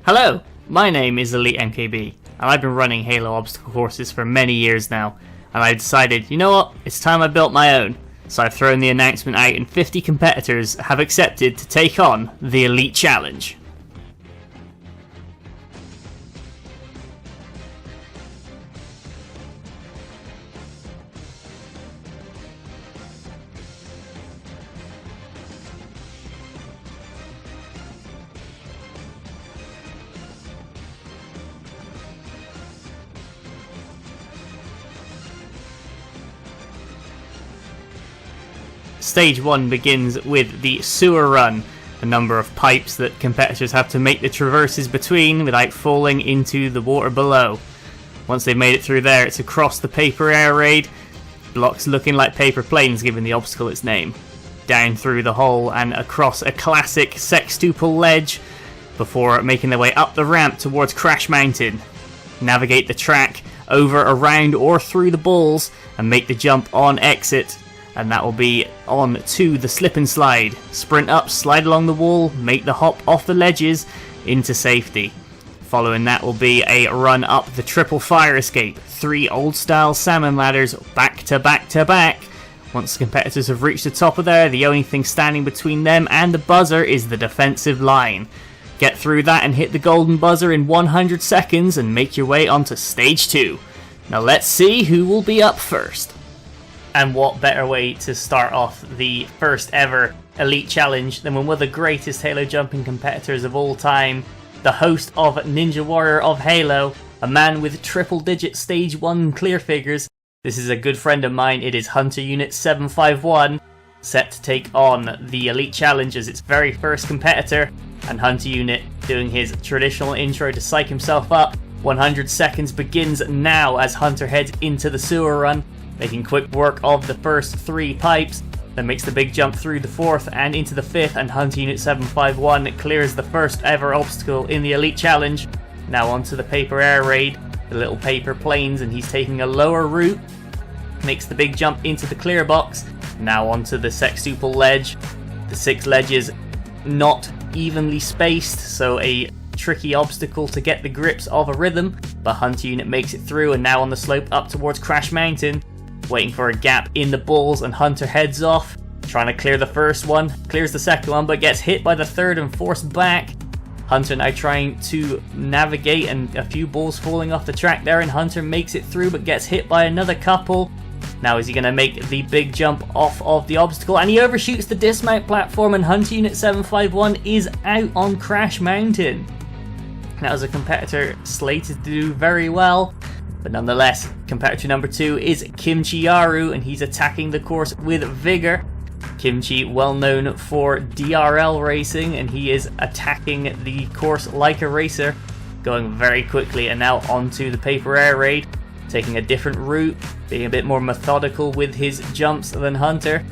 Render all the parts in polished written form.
Hello, my name is Elite MKB, and I've been running Halo obstacle courses for many years now, and I decided, you know what, it's time I built my own. So I've thrown the announcement out and 50 competitors have accepted to take on the Elite Challenge. Stage 1 begins with the sewer run, a number of pipes that competitors have to make the traverses between without falling into the water below. Once they've made it through there, it's across the paper air raid, blocks looking like paper planes giving the obstacle its name, down through the hole and across a classic sextuple ledge before making their way up the ramp towards Crash Mountain. Navigate the track over, around or through the balls and make the jump on exit. And that will be on to the slip and slide. Sprint up, slide along the wall, make the hop off the ledges into safety. Following that will be a run up the triple fire escape. 3 old style salmon ladders back to back to back. Once the competitors have reached the top of there, the only thing standing between them and the buzzer is the defensive line. Get through that and hit the golden buzzer in 100 seconds and make your way onto stage 2. Now let's see who will be up first. And what better way to start off the first ever Elite Challenge than one of the greatest Halo jumping competitors of all time, the host of Ninja Warrior of Halo, a man with triple digit stage 1 clear figures. This is a good friend of mine. It is Hunter Unit 751, set to take on the Elite Challenge as its very first competitor, and Hunter Unit doing his traditional intro to psych himself up. 100 seconds begins now as Hunter heads into the sewer run, making quick work of the first 3 pipes, then makes the big jump through the 4th and into the 5th, and Hunter Unit 751 clears the first ever obstacle in the Elite Challenge. Now onto the paper air raid, the little paper planes, and he's taking a lower route, makes the big jump into the clear box. Now onto the sextuple ledge, the 6 ledges not evenly spaced, so a tricky obstacle to get the grips of a rhythm, but Hunter Unit makes it through, and now on the slope up towards Crash Mountain. Waiting for a gap in the balls, and Hunter heads off, trying to clear the first one, clears the second one, but gets hit by the third and forced back. Hunter now trying to navigate, and a few balls falling off the track there, and Hunter makes it through but gets hit by another couple. Now is he going to make the big jump off of the obstacle, and he overshoots the dismount platform, and Hunter Unit 751 is out on Crash Mountain. Now as a competitor slated to do very well, but nonetheless, competitor number 2 is Kimchi Yaru, and he's attacking the course with vigor. Kimchi, well known for DRL racing, and he is attacking the course like a racer, going very quickly, and now onto the paper air raid, taking a different route, being a bit more methodical with his jumps than Hunter.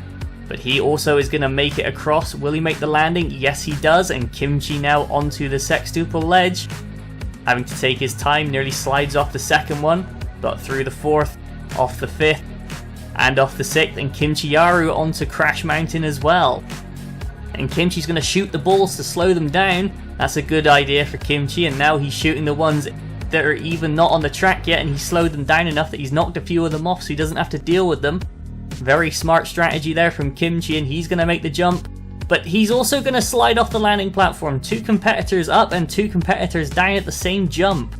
But he also is going to make it across. Will he make the landing? Yes, he does, and Kimchi now onto the sextuple ledge. Having to take his time, nearly slides off the second one, got through the 4th, off the 5th, and off the 6th, and Kimchi Yaru onto Crash Mountain as well. And Kimchi's going to shoot the balls to slow them down. That's a good idea for Kimchi, and now he's shooting the ones that are even not on the track yet, and he's slowed them down enough that he's knocked a few of them off so he doesn't have to deal with them. Very smart strategy there from Kimchi, and he's going to make the jump. But he's also going to slide off the landing platform. 2 competitors up and 2 competitors down at the same jump.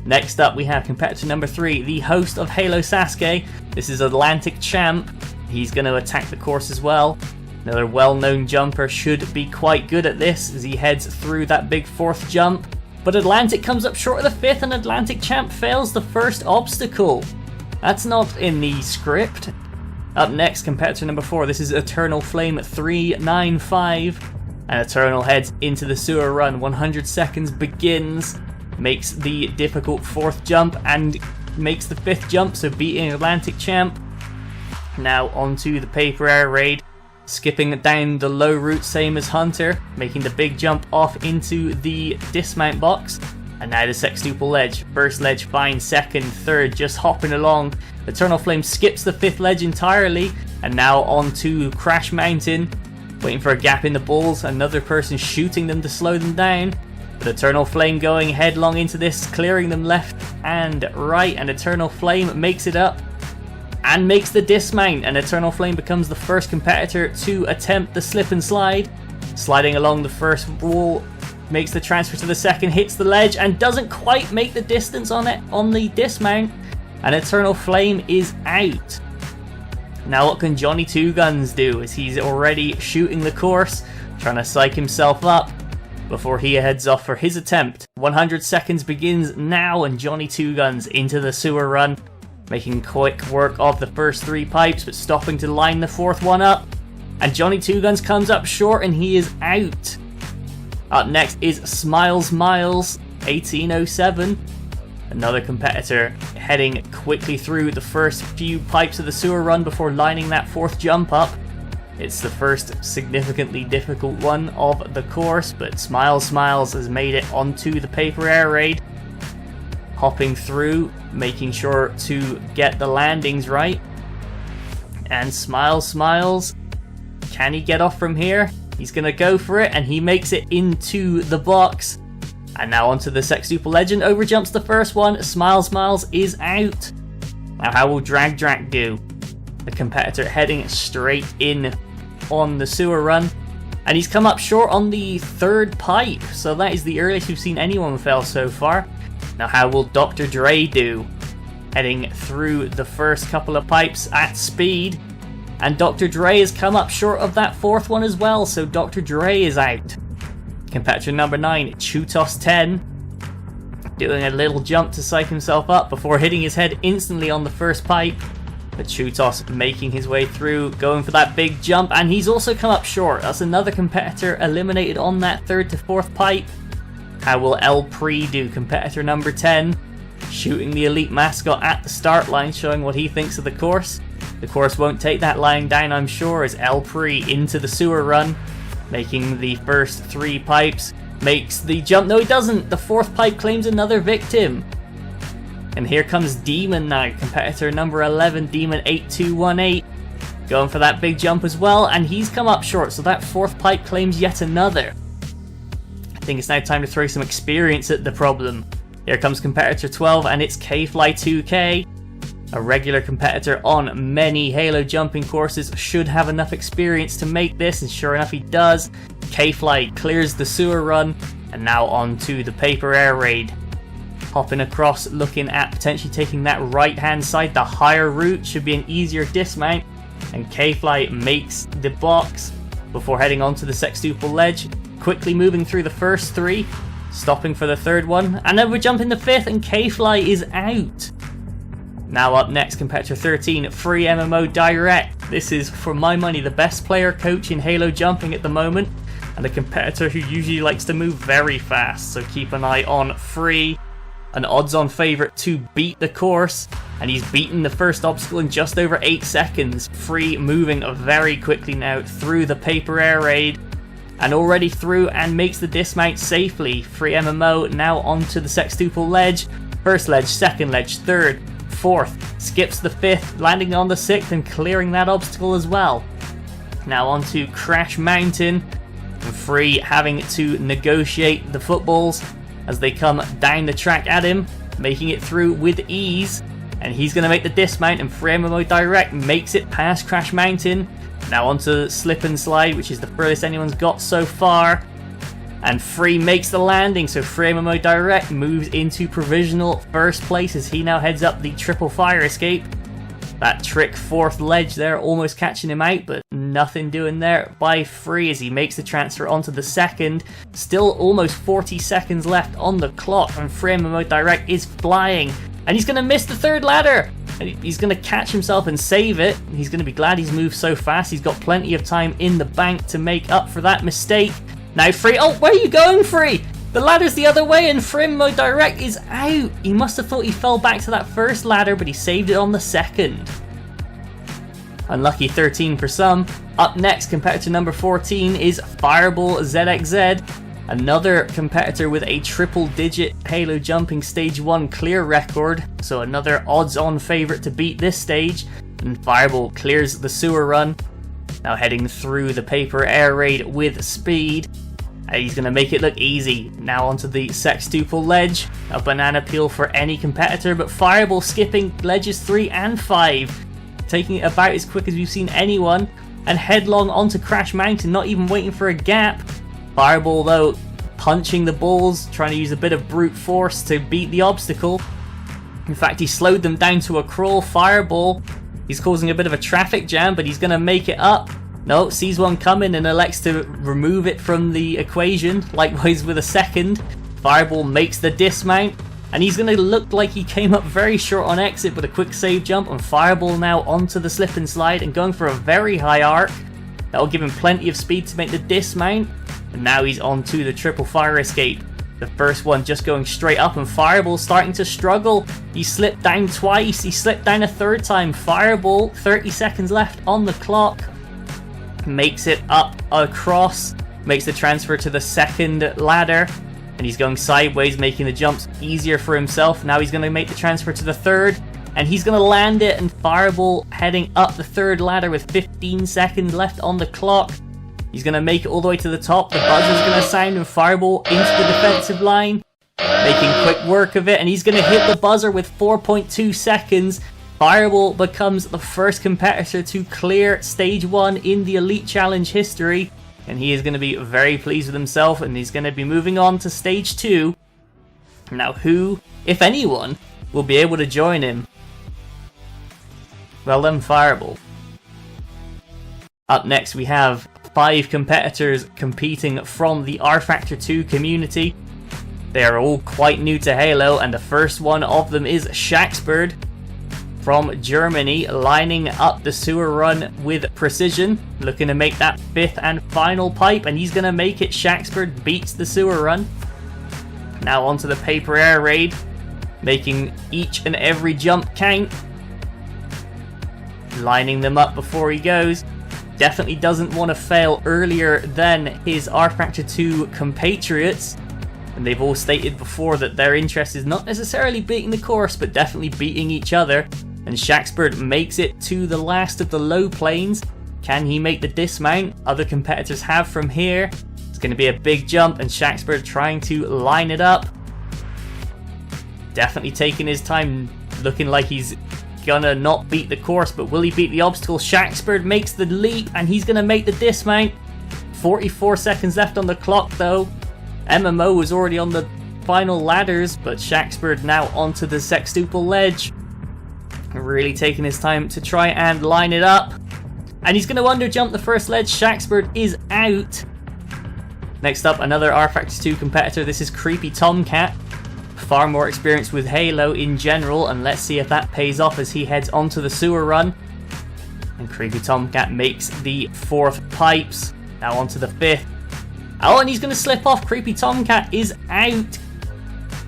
Next up we have competitor number 3, the host of Halo Sasuke. This is Atlantic Champ. He's going to attack the course as well. Another well-known jumper, should be quite good at this as he heads through that big 4th jump. But Atlantic comes up short of the 5th, and Atlantic Champ fails the first obstacle. That's not in the script. Up next, competitor number 4, this is Eternal Flame 395, and Eternal heads into the sewer run. 100 seconds begins, makes the difficult 4th jump and makes the 5th jump, so beating Atlantic Champ. Now onto the paper air raid, skipping down the low route same as Hunter, making the big jump off into the dismount box. And now the sextuple ledge. First ledge fine, 2nd, 3rd, just hopping along. Eternal Flame skips the 5th ledge entirely, and now on to Crash Mountain, waiting for a gap in the balls, another person shooting them to slow them down. But Eternal Flame going headlong into this, clearing them left and right, and Eternal Flame makes it up and makes the dismount, and Eternal Flame becomes the first competitor to attempt the slip and slide. Sliding along the first wall, makes the transfer to the second, hits the ledge and doesn't quite make the distance on it on the dismount, and Eternal Flame is out. Now what can Johnny Two Guns do, as he's already shooting the course, trying to psych himself up before he heads off for his attempt. 100 seconds begins now, and Johnny Two Guns into the sewer run, making quick work of the first 3 pipes, but stopping to line the 4th one up. And Johnny Two Guns comes up short and he is out. Up next is Smiles Miles, 1807. Another competitor heading quickly through the first few pipes of the sewer run before lining that 4th jump up. It's the first significantly difficult one of the course, but Smiles Miles has made it onto the paper air raid. Hopping through, making sure to get the landings right. And Smiles, can he get off from here? He's going to go for it, and he makes it into the box. And now onto the Sextuple Legend, overjumps the first one. Smiles is out. Now how will Drag do? The competitor heading straight in on the sewer run. And he's come up short on the 3rd pipe, so that is the earliest we've seen anyone fail so far. Now how will Dr. Dre do? Heading through the first couple of pipes at speed. And Dr. Dre has come up short of that 4th one as well, so Dr. Dre is out. Competitor number 9, Chutos 10, doing a little jump to psych himself up before hitting his head instantly on the first pipe. But Chutos making his way through, going for that big jump, and he's also come up short. That's another competitor eliminated on that 3rd to 4th pipe. How will El Pre do? Competitor number 10, shooting the elite mascot at the start line, showing what he thinks of the course. The course won't take that line down, I'm sure, as El Pre into the sewer run, making the first 3 pipes, makes the jump. No, he doesn't. The 4th pipe claims another victim. And here comes Demon now, competitor number 11, Demon 8218, going for that big jump as well, and he's come up short, so that 4th pipe claims yet another. I think it's now time to throw some experience at the problem. Here comes competitor 12, and it's K-Fly 2K. A regular competitor on many Halo jumping courses, should have enough experience to make this, and sure enough he does. K-Fly clears the sewer run, and now on to the paper air raid. Hopping across, looking at potentially taking that right hand side, the higher route, should be an easier dismount, and K-Fly makes the box before heading onto the Sextuple Ledge, quickly moving through the first 3, stopping for the 3rd one, and then we're jumping the 5th, and K-Fly is out. Now up next, competitor 13, Free MMO Direct. This is, for my money, the best player coach in Halo jumping at the moment, and a competitor who usually likes to move very fast, so keep an eye on Free. An odds-on favourite to beat the course, and he's beaten the first obstacle in just over 8 seconds. Free moving very quickly now through the paper air raid, and already through, and makes the dismount safely. Free MMO now onto the Sextuple Ledge. First ledge, second ledge, 3rd, 4th, skips the 5th, landing on the 6th and clearing that obstacle as well. Now onto Crash Mountain, and Free having to negotiate the footballs as they come down the track at him, making it through with ease, and he's going to make the dismount, and Free MMO Direct makes it past Crash Mountain. Now onto Slip and Slide, which is the furthest anyone's got so far, and Free makes the landing, so Free MMO Direct moves into provisional 1st place as he now heads up the triple fire escape. That trick 4th ledge there almost catching him out, but nothing doing there by Free as he makes the transfer onto the 2nd. Still almost 40 seconds left on the clock, and Free MMO Direct is flying, and he's going to miss the 3rd ladder. And he's going to catch himself and save it. He's going to be glad he's moved so fast. He's got plenty of time in the bank to make up for that mistake. Now Free, oh, where are you going, Free? The ladder's the other way, and Free MMO Direct is out. He must have thought he fell back to that 1st ladder, but he saved it on the 2nd. Unlucky 13 for some. Up next, competitor number 14 is Fireball ZXZ. Another competitor with a triple-digit Halo jumping stage 1 clear record, so another odds-on favourite to beat this stage. And Fireball clears the sewer run, now heading through the paper air raid with speed. And he's going to make it look easy. Now onto the sextuple ledge. A banana peel for any competitor, but Fireball skipping ledges 3 and 5. Taking it about as quick as we've seen anyone. And headlong onto Crash Mountain, not even waiting for a gap. Fireball though, punching the balls, trying to use a bit of brute force to beat the obstacle. In fact, he slowed them down to a crawl. Fireball, he's causing a bit of a traffic jam, but he's going to make it up. No, sees one coming and elects to remove it from the equation. Likewise with a second. Fireball makes the dismount, and he's going to look like he came up very short on exit with a quick save jump, and Fireball now onto the slip and slide and going for a very high arc. That'll give him plenty of speed to make the dismount, and now he's onto the triple fire escape. The first one just going straight up, and Fireball starting to struggle. He slipped down twice, he slipped down a third time. Fireball, 30 seconds left on the clock. Makes it up across, makes the transfer to the second ladder, and he's going sideways, making the jumps easier for himself. Now he's going to make the transfer to the third, and he's going to land it, and Fireball heading up the third ladder with 15 seconds left on the clock. He's going to make it all the way to the top. The buzzer's going to sound, and Fireball into the defensive line, making quick work of it, and he's going to hit the buzzer with 4.2 seconds. Fireball becomes the first competitor to clear Stage 1 in the Elite Challenge history, and he is going to be very pleased with himself, and he's going to be moving on to Stage 2. Now who, if anyone, will be able to join him? Well then, Fireball. Up next we have 5 competitors competing from the R Factor 2 community. They are all quite new to Halo, and the first one of them is Shaxbird from Germany, lining up the sewer run with precision, looking to make that 5th and final pipe, and he's going to make it. Shaxbird beats the sewer run. Now onto the paper air raid, making each and every jump count, lining them up before he goes. Definitely doesn't want to fail earlier than his R Factor 2 compatriots, and they've all stated before that their interest is not necessarily beating the course, but definitely beating each other. And Shaxbird makes it to the last of the low planes. Can he make the dismount? Other competitors have from here. It's going to be a big jump, and Shaxbird trying to line it up. Definitely taking his time, looking like he's gonna not beat the course, but will he beat the obstacle? Shaxbird makes the leap, and he's going to make the dismount. 44 seconds left on the clock though. MMO was already on the final ladders, but Shaxbird now onto the sextuple ledge. Really taking his time to try and line it up. And he's going to underjump the first ledge. Shaxbird is out. Next up, another R Factor 2 competitor. This is Creepy Tomcat. Far more experience with Halo in general, and let's see if that pays off as he heads onto the sewer run. And Creepy Tomcat makes the 4th pipes. Now onto the 5th. Oh, and he's going to slip off. Creepy Tomcat is out.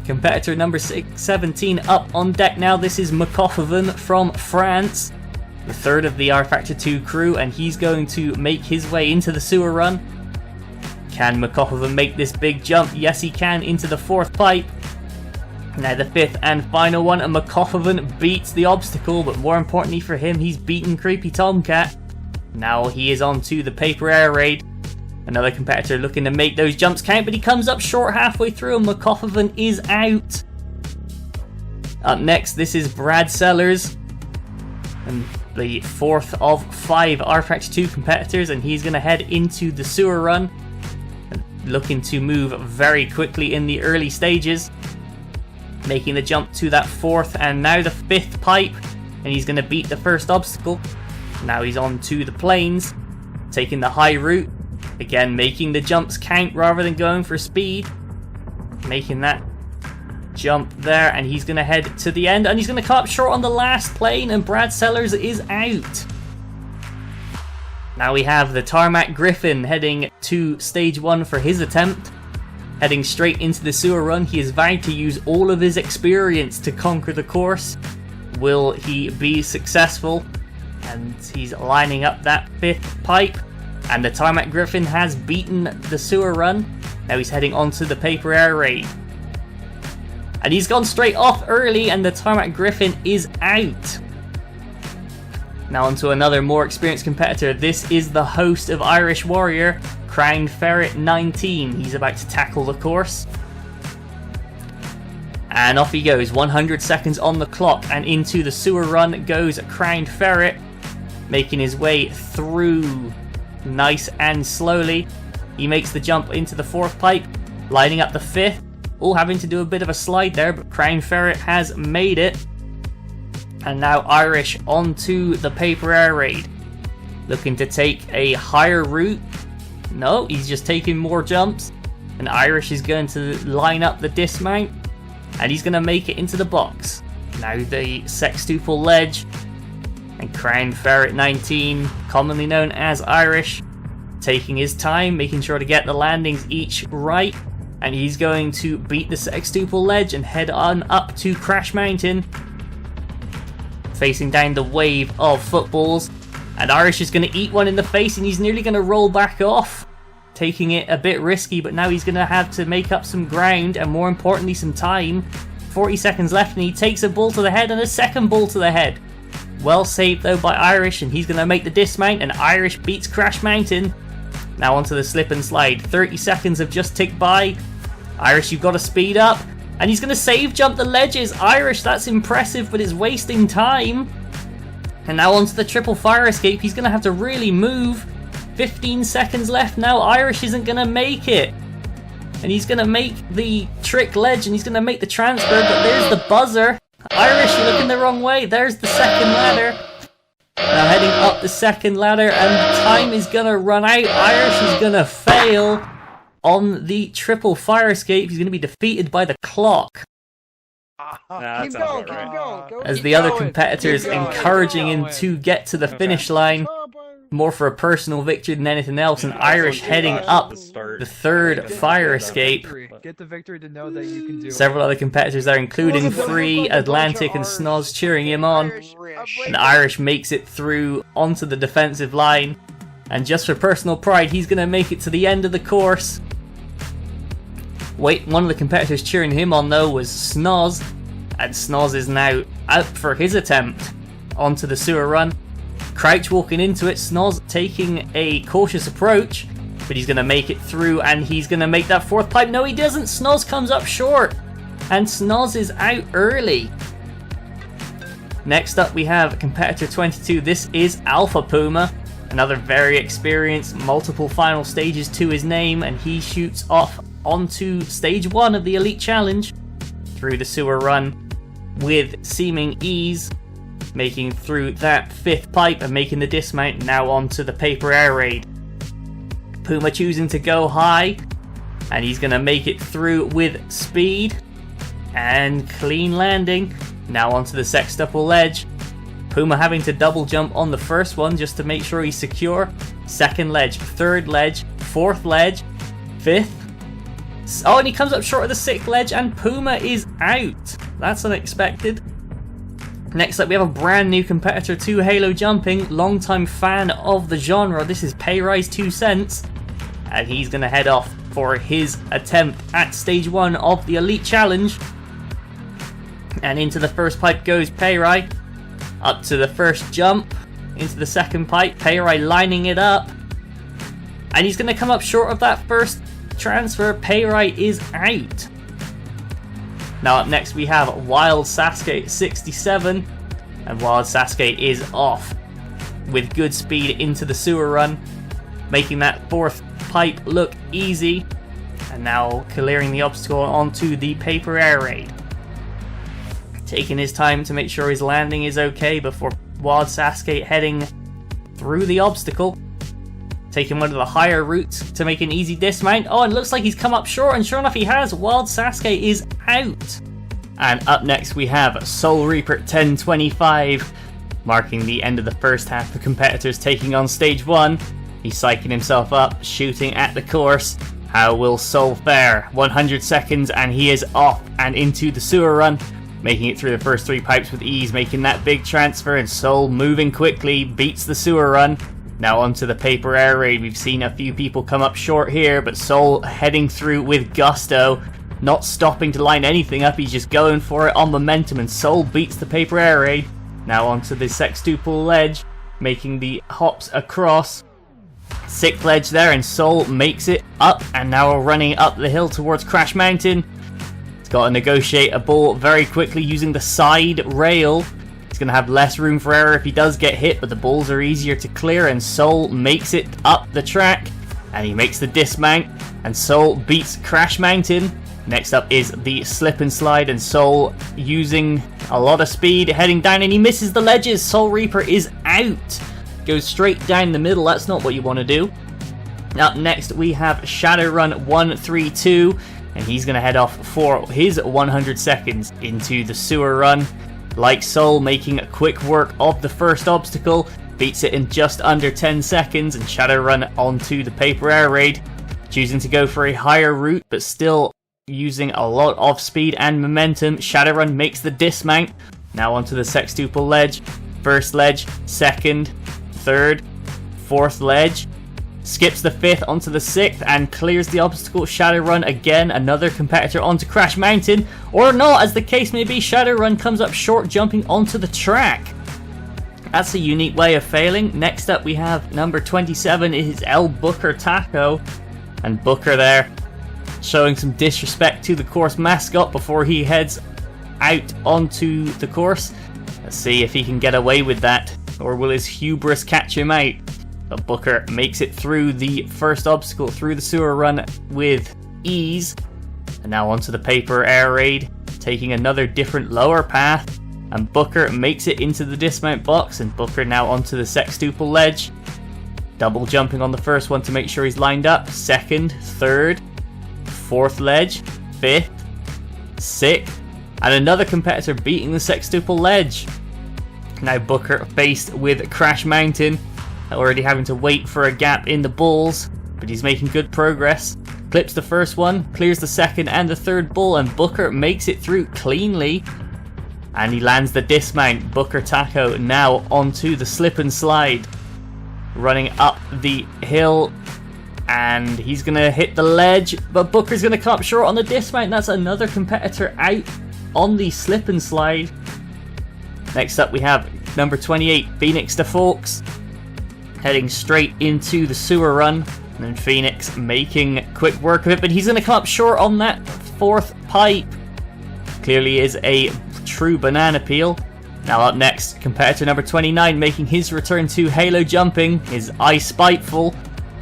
Competitor number 17 up on deck now. This is Makofoven from France, the 3rd of the R Factor 2 crew, and he's going to make his way into the sewer run. Can Makofoven make this big jump? Yes, he can, into the 4th pipe. Now the 5th and final one, and Makofoven beats the obstacle, but more importantly for him, he's beaten Creepy Tomcat. Now he is on to the paper air raid. Another competitor looking to make those jumps count, but he comes up short halfway through, and Makofoven is out. Up next, this is Brad Sellers, and the 4th of 5 R Factor 2 competitors, and he's going to head into the sewer run, looking to move very quickly in the early stages, making the jump to that 4th and now the 5th pipe, and he's going to beat the first obstacle. Now he's on to the planes, taking the high route. Again, making the jumps count rather than going for speed. Making that jump there, and he's going to head to the end, and he's going to come up short on the last plane, and Brad Sellers is out. Now we have the Tarmac Griffin heading to Stage 1 for his attempt. Heading straight into the sewer run, he has vowed to use all of his experience to conquer the course. Will he be successful? And he's lining up that 5th pipe. And the Tarmac Griffin has beaten the sewer run. Now he's heading onto the paper air raid. And he's gone straight off early, and the Tarmac Griffin is out. Now onto another more experienced competitor. This is the host of Irish Warrior, Crowned Ferret 19. He's about to tackle the course. And off he goes, 100 seconds on the clock, and into the sewer run goes Crowned Ferret, making his way through nice and slowly. He makes the jump into the 4th pipe, lining up the 5th, all having to do a bit of a slide there, but Crowned Ferret has made it. And now Irish onto the paper air raid, looking to take a higher route. No, he's just taking more jumps, and Irish is going to line up the dismount, and he's going to make it into the box. Now the sextuple ledge, and Crowned Ferret 19, commonly known as Irish, taking his time, making sure to get the landings each right, and he's going to beat the sextuple ledge and head on up to Crash Mountain, facing down the wave of footballs. And Irish is going to eat one in the face, and he's nearly going to roll back off, taking it a bit risky, but now he's going to have to make up some ground, and more importantly some time. 40 seconds left, and he takes a ball to the head and a second ball to the head. Well saved though by Irish, and he's going to make the dismount, and Irish beats Crash Mountain. Now onto the slip and slide. 30 seconds have just ticked by. Irish, you've got to speed up, and he's going to save jump the ledges. Irish, that's impressive, but it's wasting time. And now onto the triple fire escape. He's going to have to really move. 15 seconds left now. Irish isn't going to make it. And he's going to make the trick ledge, and he's going to make the transfer, but there's the buzzer. Irish, you're looking the wrong way. There's the second ladder. Now heading up the second ladder, and time is going to run out. Irish is going to fail on the triple fire escape. He's going to be defeated by the clock. Keep going. As the other competitors encouraging him to get to the finish line, more for a personal victory than anything else, and Irish heading up the 3rd fire escape. Get the victory to know that you can do it. Several other competitors there, including Free, Atlantic, and Snoz, cheering him on. And Irish makes it through onto the defensive line, and just for personal pride, he's going to make it to the end of the course. Wait, one of the competitors cheering him on though was Snoz, and Snoz is now out for his attempt onto the sewer run. Crouch walking into it, Snoz taking a cautious approach, but he's going to make it through, and he's going to make that 4th pipe. No, he doesn't. Snoz comes up short, and Snoz is out early. Next up we have competitor 22. This is Alpha Puma, another very experienced, multiple final stages to his name, and he shoots off onto stage 1 of the Elite Challenge through the sewer run with seeming ease, making through that 5th pipe and making the dismount. Now onto the paper air raid. Puma choosing to go high, and he's going to make it through with speed and clean landing. Now onto the sextuple ledge. Puma having to double jump on the first one just to make sure he's secure. 2nd ledge, 3rd ledge, 4th ledge, 5th. Oh, and he comes up short of the 6th ledge, and Puma is out. That's unexpected. Next up we have a brand new competitor to Halo Jumping, longtime fan of the genre. This is Payrise 2 cents, and he's going to head off for his attempt at stage 1 of the Elite Challenge. And into the 1st pipe goes Payrise, up to the 1st jump, into the 2nd pipe, Payrise lining it up, and he's going to come up short of that 1st transfer. Payrise is out. Now up next we have Wild Sasuke 67, and Wild Sasuke is off with good speed into the sewer run, making that 4th pipe look easy, and now clearing the obstacle onto the paper air raid. Taking his time to make sure his landing is okay before Wild Sasuke heading through the obstacle, taking one of the higher routes to make an easy dismount. Oh, and it looks like he's come up short, and sure enough he has. Wild Sasuke is out. And up next we have Soul Reaper 1025, marking the end of the first half of competitors taking on stage 1. He's psyching himself up, shooting at the course. How will Soul fare? 100 seconds and he is off and into the sewer run, making it through the first 3 pipes with ease, making that big transfer, and Soul moving quickly, beats the sewer run. Now onto the paper air raid. We've seen a few people come up short here, but Soul heading through with gusto, not stopping to line anything up, he's just going for it on momentum, and Soul beats the paper air raid. Now onto the sextuple ledge, making the hops across. 6th ledge there, and Soul makes it up, and now we're running up the hill towards Crash Mountain. He's got to negotiate a ball very quickly using the side rail. He's going to have less room for error if he does get hit, but the balls are easier to clear, and Soul makes it up the track, and he makes the dismount, and Soul beats Crash Mountain. Next up is the slip and slide, and Soul using a lot of speed heading down, and he misses the ledges. Soul Reaper is out. Goes straight down the middle. That's not what you want to do. Up next we have Shadowrun 132, and he's going to head off for his 100 seconds into the sewer run. Like Soul, making quick work of the first obstacle, beats it in just under 10 seconds, and Shadowrun onto the paper air raid, choosing to go for a higher route but still using a lot of speed and momentum. Shadowrun makes the dismount, now onto the sextuple ledge. First ledge, second, third, fourth ledge, skips the 5th onto the 6th and clears the obstacle. Shadowrun again, another competitor onto Crash Mountain, or not, as the case may be. Shadowrun comes up short, jumping onto the track. That's a unique way of failing. Next up we have number 27 is El Booker Taco, and Booker there showing some disrespect to the course mascot before he heads out onto the course. Let's see if he can get away with that, or will his hubris catch him out? But Booker makes it through the first obstacle, through the sewer run with ease. And now onto the paper air raid, taking another different lower path. And Booker makes it into the dismount box, and Booker now onto the sextuple ledge. Double jumping on the first one to make sure he's lined up. Second, third, fourth ledge, 5th, 6th, and another competitor beating the sextuple ledge. Now Booker faced with Crash Mountain, already having to wait for a gap in the balls, but he's making good progress. Clips the first one, clears the second and the third ball, and Booker makes it through cleanly. And he lands the dismount. Booker Taco now onto the slip and slide, running up the hill, and he's going to hit the ledge, but Booker's going to come up short on the dismount. That's another competitor out on the slip and slide. Next up we have number 28, Phoenix DeFawkes, heading straight into the sewer run, and then Phoenix making quick work of it, but he's going to come up short on that 4th pipe. Clearly is a true banana peel. Now up next, competitor number 29 making his return to Halo jumping is I Spiteful,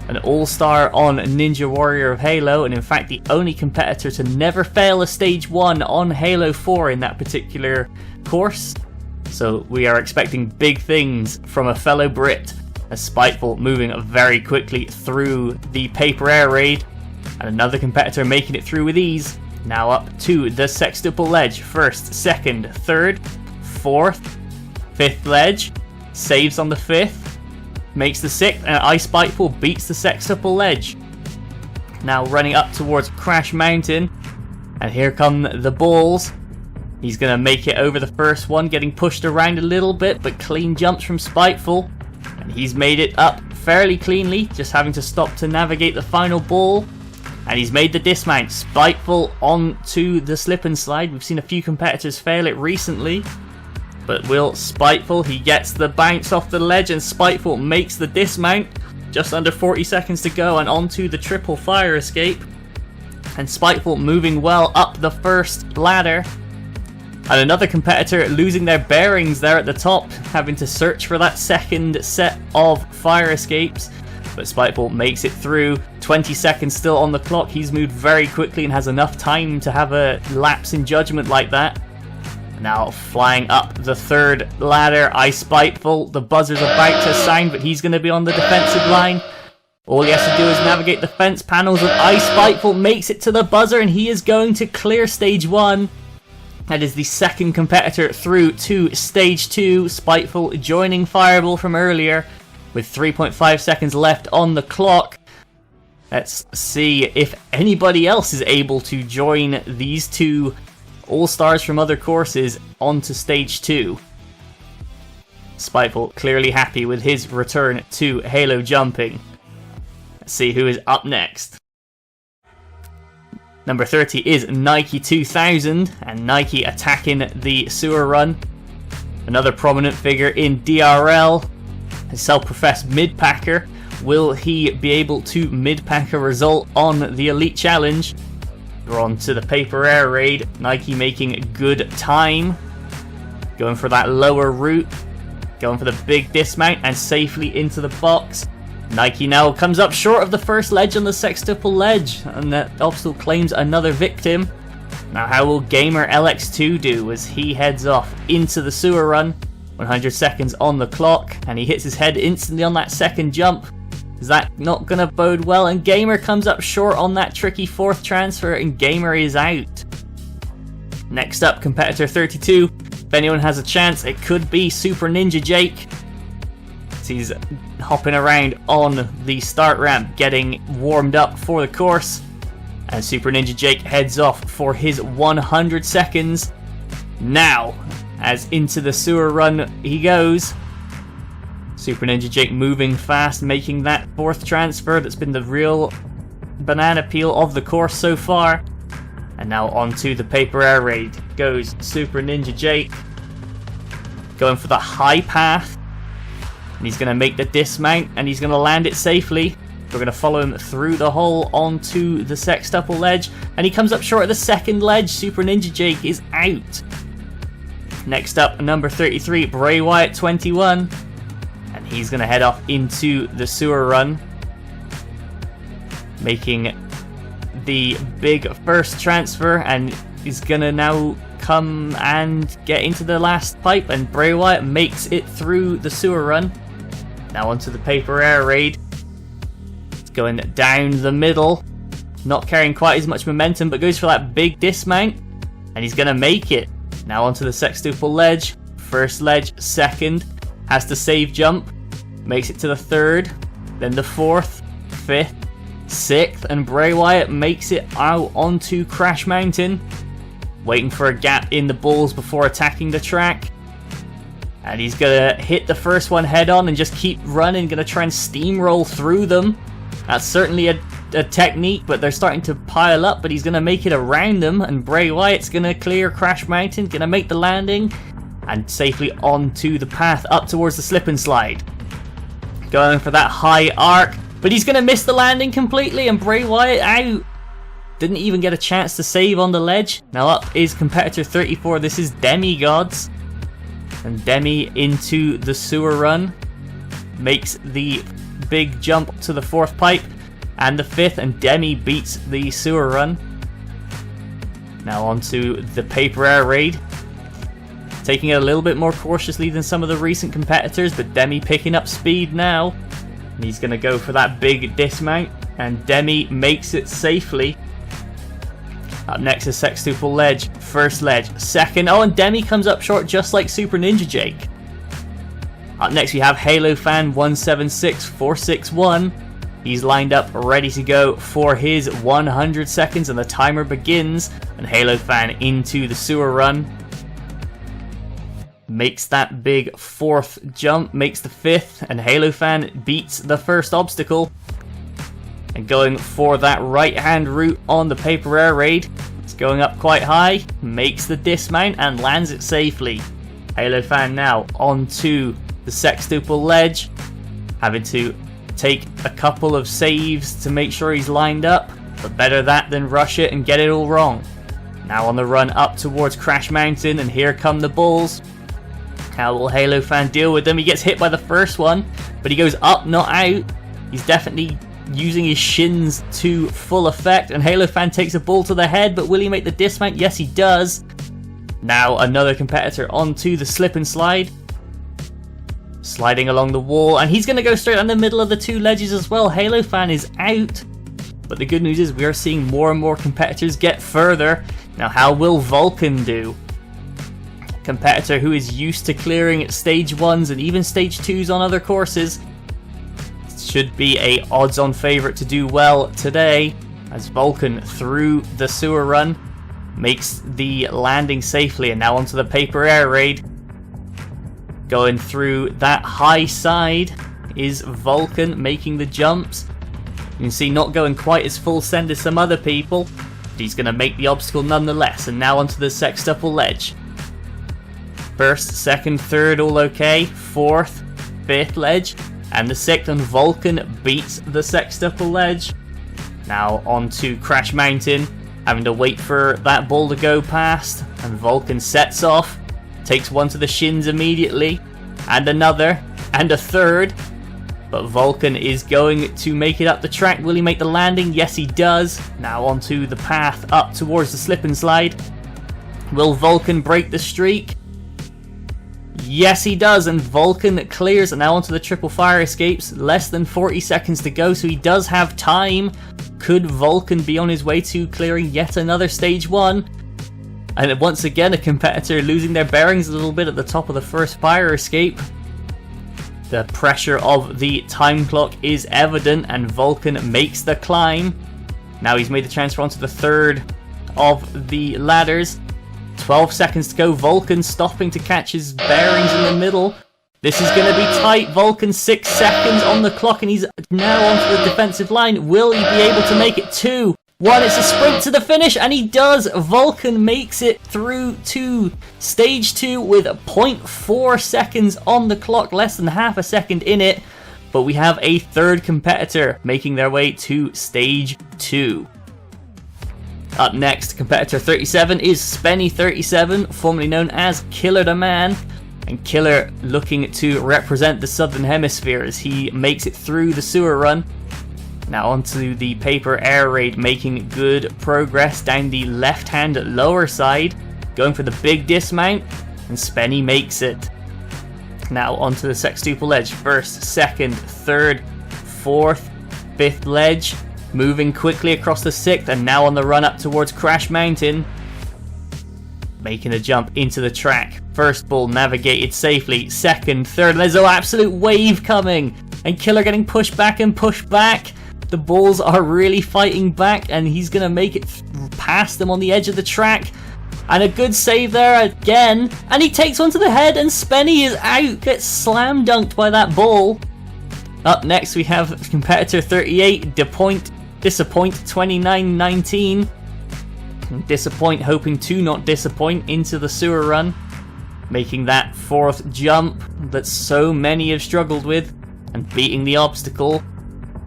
an all-star on Ninja Warrior of Halo, and in fact the only competitor to never fail a stage 1 on Halo 4 in that particular course. So we are expecting big things from a fellow Brit, as Spiteful moving very quickly through the paper air raid, and another competitor making it through with ease. Now up to the sextuple ledge, first, second, third, fourth, 5th ledge, saves on the 5th, makes the 6th, and I Spiteful beats the sextuple ledge. Now running up towards Crash Mountain, and here come the balls. He's going to make it over the first one, getting pushed around a little bit, but clean jumps from Spiteful. And he's made it up fairly cleanly, just having to stop to navigate the final ball. And he's made the dismount. Spiteful onto the slip and slide. We've seen a few competitors fail it recently, but will Spiteful? He gets the bounce off the ledge, and Spiteful makes the dismount. Just under 40 seconds to go, and onto the triple fire escape. And Spiteful moving well up the first ladder. And another competitor losing their bearings there at the top, having to search for that second set of fire escapes. But Spiteful makes it through. 20 seconds still on the clock. He's moved very quickly and has enough time to have a lapse in judgment like that. Now flying up the third ladder, I Spiteful. The buzzer's about to sound, but he's going to be on the defensive line. All he has to do is navigate the fence panels, and I Spiteful makes it to the buzzer, and he is going to clear stage 1. That is the second competitor through to stage 2. Spiteful joining Fireball from earlier with 3.5 seconds left on the clock. Let's see if anybody else is able to join these two all-stars from other courses onto stage 2. Spiteful clearly happy with his return to Halo jumping. Let's see who is up next. Number 30 is Nike 2000, and Nike attacking the sewer run. Another prominent figure in DRL, a self-professed mid-packer, Will he be able to mid-pack a result on the Elite Challenge? We're on to the paper air raid. Nike making good time. Going for that lower route. Going for the big dismount and safely into the box. Nike now comes up short of the first ledge on the sextuple ledge, and that obstacle claims another victim. Now how will Gamer LX2 do as he heads off into the sewer run? 100 seconds on the clock, and he hits his head instantly on that second jump. Is that not going to bode well? And Gamer comes up short on that tricky fourth transfer, and Gamer is out. Next up, competitor 32. If anyone has a chance, it could be Super Ninja Jake. He's hopping around on the start ramp, getting warmed up for the course. And Super Ninja Jake heads off for his 100 seconds. Now, as into the sewer run he goes. Super Ninja Jake moving fast, making that fourth transfer that's been the real banana peel of the course so far. And now onto the paper air raid goes Super Ninja Jake. Going for the high path. And he's going to make the dismount and he's going to land it safely. We're going to follow him through the hole onto the sextuple ledge. And he comes up short of the second ledge. Super Ninja Jake is out. Next up, number 33, Bray Wyatt 21. And he's going to head off into the sewer run. Making the big first transfer. And he's going to now come and get into the last pipe. And Bray Wyatt makes it through the sewer run. Now onto the paper air raid. It's going down the middle. Not carrying quite as much momentum, but goes for that big dismount. And he's going to make it. Now onto the sextuple ledge. First ledge, second. Has to save jump. Makes it to the third. Then the fourth, fifth, sixth. And Bray Wyatt makes it out onto Crash Mountain. Waiting for a gap in the balls before attacking the track. And he's going to hit the first one head on and just keep running. Going to try and steamroll through them. That's certainly a technique, but they're starting to pile up. But he's going to make it around them. And Bray Wyatt's going to clear Crash Mountain. Going to make the landing. And safely onto the path up towards the slip and slide. Going for that high arc. But he's going to miss the landing completely. And Bray Wyatt out. Didn't even get a chance to save on the ledge. Now up is competitor 34. This is Demigods. And Demi into the sewer run. Makes the big jump to the fourth pipe. And the fifth. And Demi beats the sewer run. Now onto the paper air raid. Taking it a little bit more cautiously than some of the recent competitors. But Demi picking up speed now. And he's going to go for that big dismount. And Demi makes it safely. Up next is sextuple ledge. First ledge. Second. Oh, and Demi comes up short just like Super Ninja Jake. Up next we have Halo Fan 176461. He's lined up ready to go for his 100 seconds and the timer begins. And Halo Fan into the sewer run. Makes that big fourth jump. Makes the fifth. And Halo Fan beats the first obstacle. And going for that right hand route on the paper air raid. It's going up quite high. Makes the dismount and lands it safely. Halo Fan now onto the sextuple ledge. Having to take a couple of saves to make sure he's lined up. But better that than rush it and get it all wrong. Now on the run up towards Crash Mountain. And here come the bulls. How will Halo Fan deal with them? He gets hit by the first one. But he goes up, not out. He's definitely using his shins to full effect, and Halo Fan takes a ball to the head, but will he make the dismount? Yes, he does. Now another competitor onto the slip and slide. Sliding along the wall, and he's going to go straight on the middle of the two ledges as well. Halo Fan is out, but the good news is we are seeing more and more competitors get further. Now how will Vulcan do? Competitor who is used to clearing stage 1s and even stage 2s on other courses. Should be a odds-on favourite to do well today, as Vulcan through the sewer run makes the landing safely. And now onto the paper air raid. Going through that high side is Vulcan making the jumps. You can see not going quite as full send as some other people, but he's going to make the obstacle nonetheless. And now onto the sextuple ledge. First, second, third all okay. Fourth, fifth ledge. and the 6th, and Vulcan beats the sextuple ledge. Now onto Crash Mountain, having to wait for that ball to go past, and Vulcan sets off, takes one to the shins immediately, and another, and a third. But Vulcan is going to make it up the track. Will he make the landing? Yes, he does. Now onto the path up towards the slip and slide. Will Vulcan break the streak? Yes, he does, and Vulcan clears. And now onto the triple fire escapes. Less than 40 seconds to go, so he does have time. Could Vulcan be on his way to clearing yet another stage 1? And once again, a competitor losing their bearings a little bit at the top of the first fire escape. The pressure of the time clock is evident, and Vulcan makes the climb. Now he's made the transfer onto the 3rd of the ladders. 12 seconds to go. Vulcan stopping to catch his bearings in the middle. This is going to be tight. Vulcan 6 seconds on the clock, and he's now onto the defensive line. Will he be able to make it? 2, 1, it's a sprint to the finish, and he does. Vulcan makes it through to stage 2 with 0.4 seconds on the clock, less than half a second in it. But we have a 3rd competitor making their way to stage 2. Up next, competitor 37 is Spenny 37, formerly known as Killer the Man. And Killer looking to represent the Southern Hemisphere as he makes it through the sewer run. Now onto the paper air raid, making good progress down the left-hand lower side, going for the big dismount, and Spenny makes it. Now onto the sextuple ledge, 1st, 2nd, 3rd, 4th, 5th ledge, moving quickly across the 6th, and now on the run up towards Crash Mountain, making a jump into the track. First ball navigated safely, 2nd, 3rd, there's an absolute wave coming, and Killer getting pushed back and pushed back. The balls are really fighting back, and he's going to make it past them on the edge of the track. And a good save there again, and he takes one to the head, and Spenny is out, gets slam dunked by that ball. Up next we have competitor 38, Disappoint 29-19. Disappoint hoping to not disappoint into the sewer run, making that 4th jump that so many have struggled with, and beating the obstacle.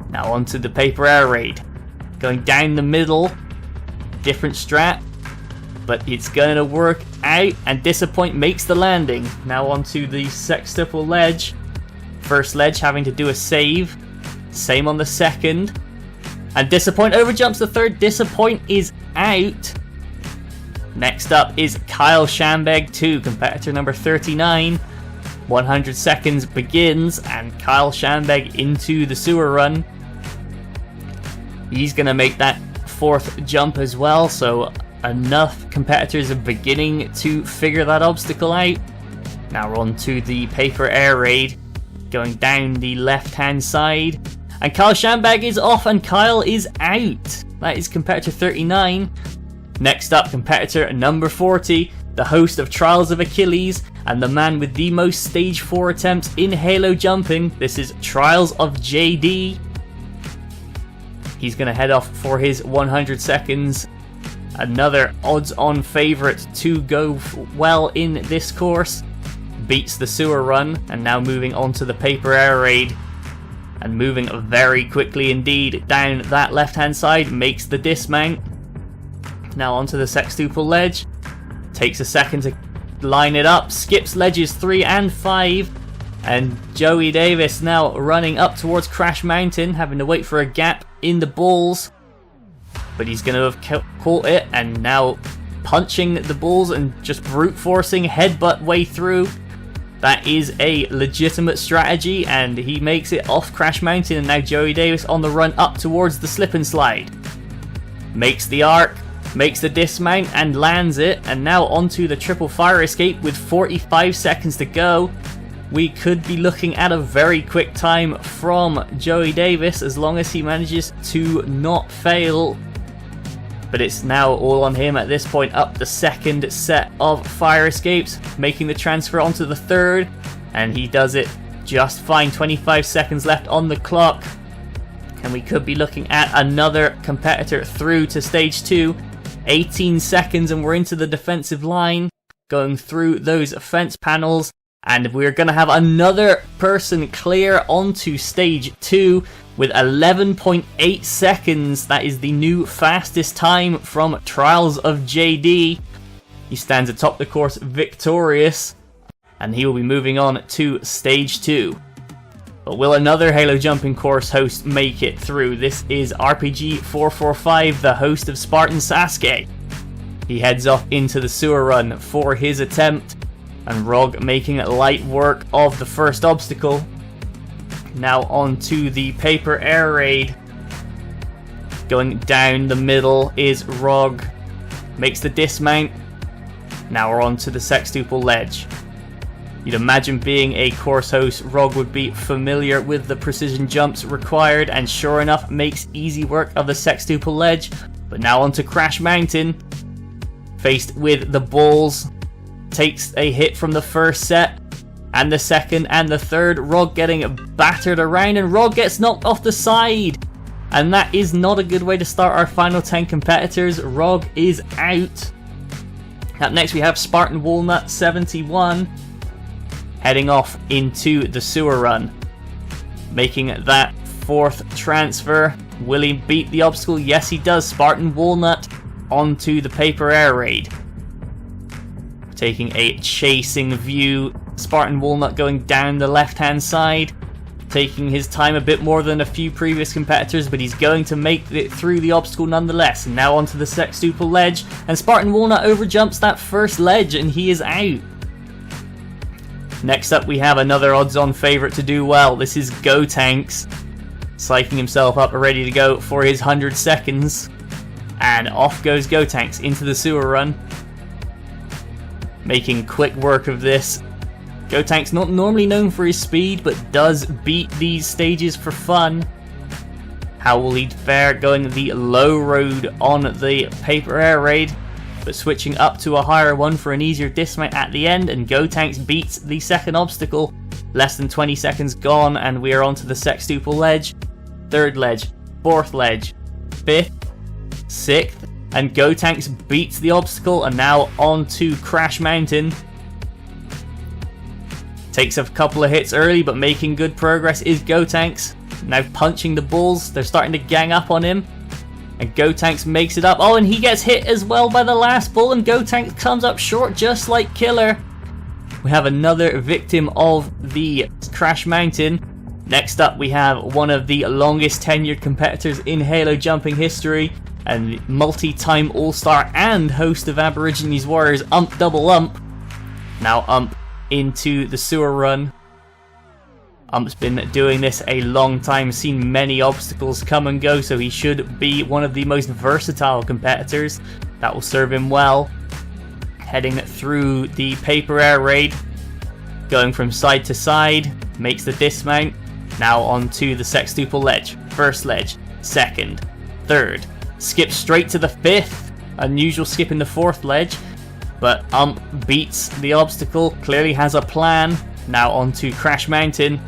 Now onto the paper air raid, going down the middle, different strat, but it's going to work out, and Disappoint makes the landing. Now onto the sextuple ledge, 1st ledge having to do a save, same on the 2nd, and Disappoint overjumps the 3rd. Disappoint is out. Next up is Kyle Shambeg 2, competitor number 39. 100 seconds begins, and Kyle Shambeg into the sewer run. He's going to make that 4th jump as well, so enough competitors are beginning to figure that obstacle out. Now we're on to the paper air raid, going down the left-hand side. And Kyle Shambeg is off, and Kyle is out. That is competitor 39. Next up, competitor number 40, the host of Trials of Achilles, and the man with the most stage 4 attempts in Halo jumping. This is Trials of JD. He's going to head off for his 100 seconds. Another odds-on favourite to go well in this course. Beats the sewer run, and now moving on to the paper air raid. And moving very quickly indeed down that left-hand side, makes the dismount. Now onto the sextuple ledge. Takes a second to line it up, skips ledges 3 and 5. And Joey Davis now running up towards Crash Mountain, having to wait for a gap in the balls. But he's going to have caught it, and now punching the balls and just brute forcing headbutt way through. That is a legitimate strategy, and he makes it off Crash Mountain, and now Joey Davis on the run up towards the slip and slide. Makes the arc, makes the dismount and lands it, and now onto the triple fire escape with 45 seconds to go. We could be looking at a very quick time from Joey Davis as long as he manages to not fail. But it's now all on him at this point, up the 2nd set of fire escapes, making the transfer onto the 3rd, and he does it just fine. 25 seconds left on the clock, and we could be looking at another competitor through to stage 2. 18 seconds and we're into the defensive line, going through those fence panels, And we're going to have another person clear onto stage 2 with 11.8 seconds. That is the new fastest time from Trials of JD. He stands atop the course victorious, and he will be moving on to stage 2. But will another Halo Jumping course host make it through? This is RPG445, the host of Spartan Sasuke. He heads off into the sewer run for his attempt, and Rog making light work of the first obstacle. Now on to the paper air raid. Going down the middle is Rog. Makes the dismount. Now we're on to the sextuple ledge. You'd imagine being a course host, Rog would be familiar with the precision jumps required, and sure enough makes easy work of the sextuple ledge. But now on to Crash Mountain. Faced with the balls. Takes a hit from the first set, and the second, and the third. Rog getting battered around, and Rog gets knocked off the side. And that is not a good way to start our final 10 competitors. Rog is out. Up next we have Spartan Walnut 71 heading off into the sewer run. Making that fourth transfer. Will he beat the obstacle? Yes, he does. Spartan Walnut onto the paper air raid. Taking a chasing view. Spartan Walnut going down the left hand side. Taking his time a bit more than a few previous competitors, but he's going to make it through the obstacle nonetheless. And now onto the sextuple ledge, and Spartan Walnut overjumps that first ledge and he is out. Next up we have another odds-on favourite to do well. This is Gotanks, psyching himself up ready to go for his 100 seconds. And off goes Gotanks into the sewer run. Making quick work of this. Gotank's not normally known for his speed, but does beat these stages for fun. How will he fare going the low road on the paper air raid, but switching up to a higher one for an easier dismount at the end, and Gotanks beats the second obstacle. Less than 20 seconds gone, and we are onto the sextuple ledge. Third ledge, fourth ledge, fifth, sixth, and Gotanks beats the obstacle, and now on to Crash Mountain. Takes a couple of hits early, but making good progress is Gotanks. Now punching the bulls, they're starting to gang up on him. And Gotanks makes it up. Oh, and he gets hit as well by the last bull, and Gotanks comes up short just like Killer. We have another victim of the Crash Mountain. Next up we have one of the longest tenured competitors in Halo Jumping history, and multi-time all-star and host of Aborigines Warriors, Ump Double Ump. Now Ump into the sewer run. Ump's been doing this a long time, seen many obstacles come and go, so he should be one of the most versatile competitors. That will serve him well. Heading through the paper air raid, going from side to side, makes the dismount. Now onto the sextuple ledge. First ledge, second, third. Skips straight to the fifth. Unusual skip in the fourth ledge, but Ump beats the obstacle, clearly has a plan. Now onto Crash Mountain.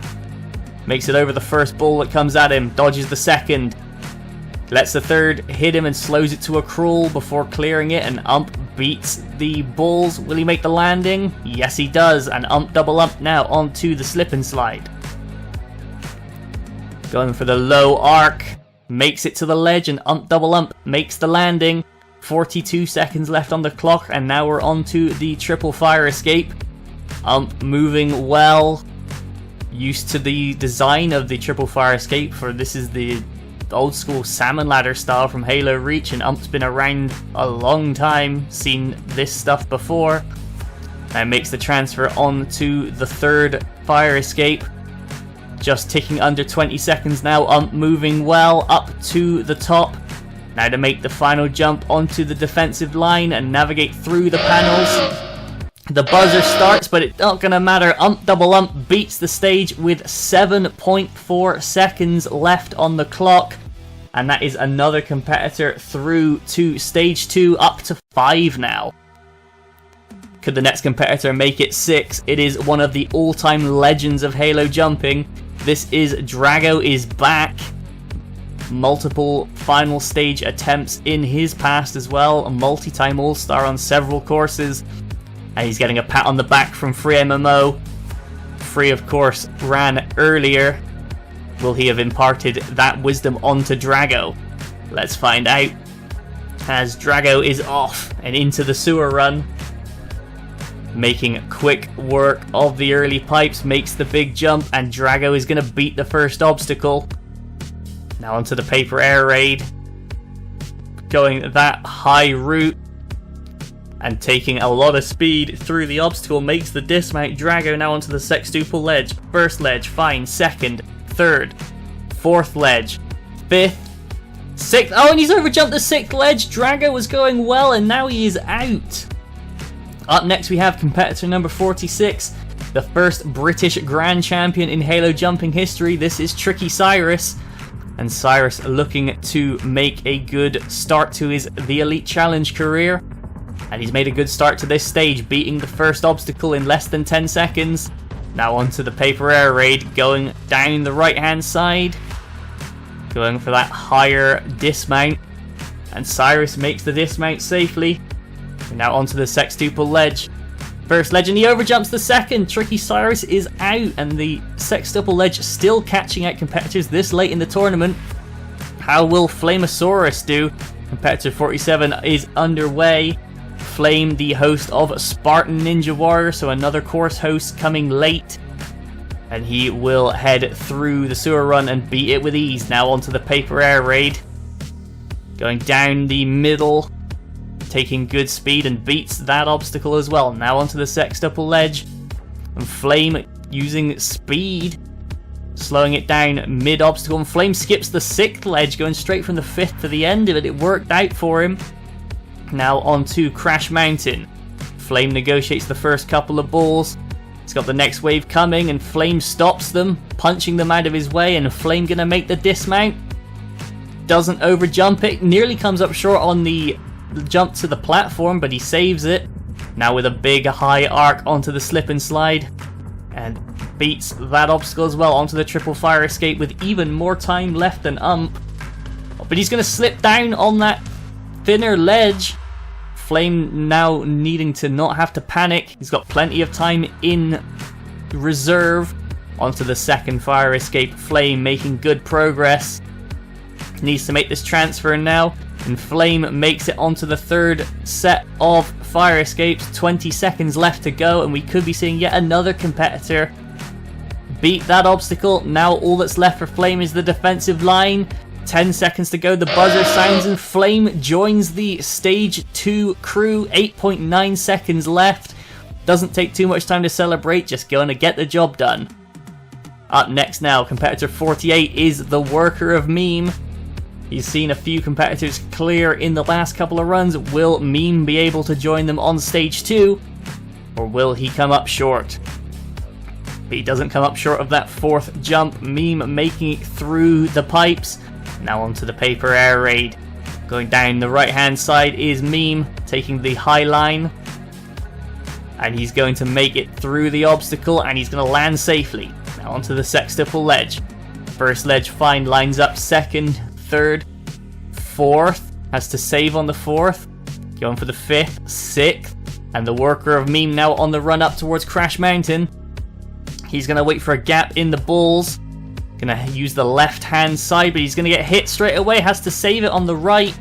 Makes it over the first bull that comes at him, dodges the second. Lets the third hit him and slows it to a crawl before clearing it, and Ump beats the bulls. Will he make the landing? Yes, he does, and Ump Double Ump now onto the slip and slide. Going for the low arc. Makes it to the ledge, and Ump Double Ump makes the landing. 42 seconds left on the clock, and now we're on to the triple fire escape. Ump moving well. Used to the design of the triple fire escape, for this is the old school salmon ladder style from Halo Reach, and Ump's been around a long time, seen this stuff before. And makes the transfer onto the third fire escape. Just ticking under 20 seconds now. Ump moving well up to the top. Now to make the final jump onto the defensive line and navigate through the panels. The buzzer starts, but it's not going to matter. Ump Double Ump beats the stage with 7.4 seconds left on the clock. And that is another competitor through to stage 2, up to 5 now. Could the next competitor make it 6? It is one of the all-time legends of Halo Jumping. This is Drago is back. Multiple final stage attempts in his past as well. A multi-time all-star on several courses. And he's getting a pat on the back from Free MMO. referee, of course, ran earlier. Will he have imparted that wisdom onto Drago? Let's find out. As Drago is off and into the sewer run, making quick work of the early pipes, makes the big jump, and Drago is going to beat the first obstacle. Now onto the paper air raid, going that high route and taking a lot of speed through the obstacle, makes the dismount. Drago now onto the sextuple ledge. First ledge, fine. Second, third, fourth ledge, fifth, sixth. Oh, and he's overjumped the sixth ledge. Drago was going well, and now he is out. Up next we have competitor number 46, the first British Grand Champion in Halo jumping history. This is Tricky Cyrus, and Cyrus looking to make a good start to his The Elite Challenge career. And he's made a good start to this stage, beating the first obstacle in less than 10 seconds. Now onto the paper air raid, going down the right hand side, going for that higher dismount, and Cyrus makes the dismount safely. And now onto the sextuple ledge. First ledge, and he overjumps the second. Tricky Cyrus is out, and the sextuple ledge still catching out competitors this late in the tournament. How will Flamosaurus do? Competitor 47 is underway. Flame, the host of Spartan Ninja Warrior, so another course host coming late. And he will head through the sewer run and beat it with ease. Now onto the paper air raid. Going down the middle, taking good speed, and beats that obstacle as well. Now onto the sextuple ledge, and Flame using speed, slowing it down mid-obstacle, and Flame skips the sixth ledge, going straight from the fifth to the end of it. It worked out for him. Now onto Crash Mountain. Flame negotiates the first couple of balls. He's got the next wave coming, and Flame stops them, punching them out of his way, and Flame gonna make the dismount. Doesn't overjump it, nearly comes up short on the jump to the platform, but he saves it. Now with a big high arc onto the slip and slide, and beats that obstacle as well onto the triple fire escape with even more time left than but he's going to slip down on that thinner ledge. Flame now needing to not have to panic. He's got plenty of time in reserve. Onto the second fire escape. Flame making good progress. Needs to make this transfer now, and Flame makes it onto the third set of fire escapes. 20 seconds left to go, and we could be seeing yet another competitor beat that obstacle. Now all that's left for Flame is the defensive line. 10 seconds to go, the buzzer sounds, and Flame joins the stage 2 crew. 8.9 seconds left. Doesn't take too much time to celebrate, just going to get the job done. Up next now, competitor 48 is the worker of Meme. He's seen a few competitors clear in the last couple of runs. Will Meme be able to join them on stage 2? Or will he come up short? But he doesn't come up short of that fourth jump. Meme making it through the pipes. Now onto the paper air raid. Going down the right hand side is Meme, taking the high line. And he's going to make it through the obstacle, and he's going to land safely. Now onto the sextuple ledge. First ledge fine, lines up second, third, fourth. Has to save on the fourth. Going for the fifth, sixth. And the worker of Meme now on the run up towards Crash Mountain. He's going to wait for a gap in the balls. Going to use the left hand side, but he's going to get hit straight away. Has to save it on the right.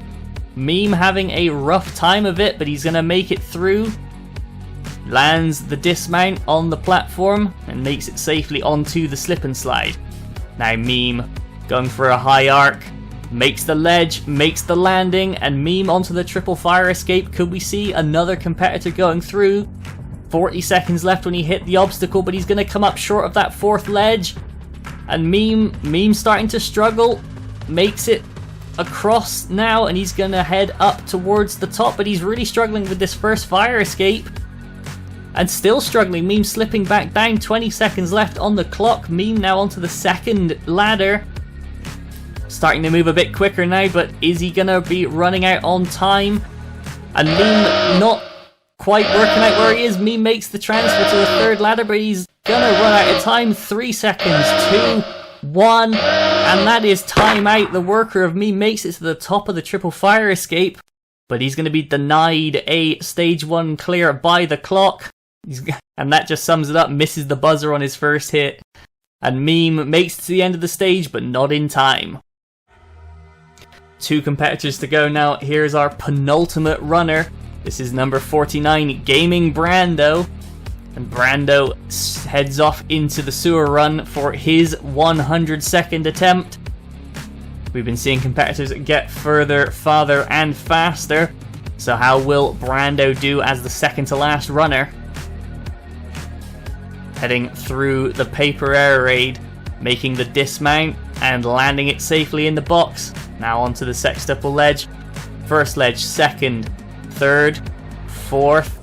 Meme having a rough time of it, but he's going to make it through. Lands the dismount on the platform and makes it safely onto the slip and slide. Now Meme going for a high arc. Makes the ledge, makes the landing, and Meme onto the triple fire escape. Could we see another competitor going through? 40 seconds left when he hit the obstacle, but he's going to come up short of that fourth ledge. And Meme starting to struggle. Makes it across now, and he's going to head up towards the top, but he's really struggling with this first fire escape. And still struggling. Meme slipping back down. 20 seconds left on the clock. Meme now onto the second ladder. Starting to move a bit quicker now, but is he going to be running out on time? And Meme not quite working out where he is. Meme makes the transfer to the third ladder, but he's going to run out of time. 3 seconds, 2, 1, and that is time out. The worker of Meme makes it to the top of the triple fire escape, but he's going to be denied a stage 1 clear by the clock. And that just sums it up. Misses the buzzer on his first hit. And Meme makes it to the end of the stage, but not in time. 2 competitors to go now. Here's our penultimate runner. This is number 49, Gaming Brando. And Brando heads off into the sewer run for his 102nd attempt. We've been seeing competitors get further, farther, and faster. So how will Brando do as the second to last runner? Heading through the paper air raid, making the dismount and landing it safely in the box. Now onto the sextuple ledge. First ledge, second, third, fourth,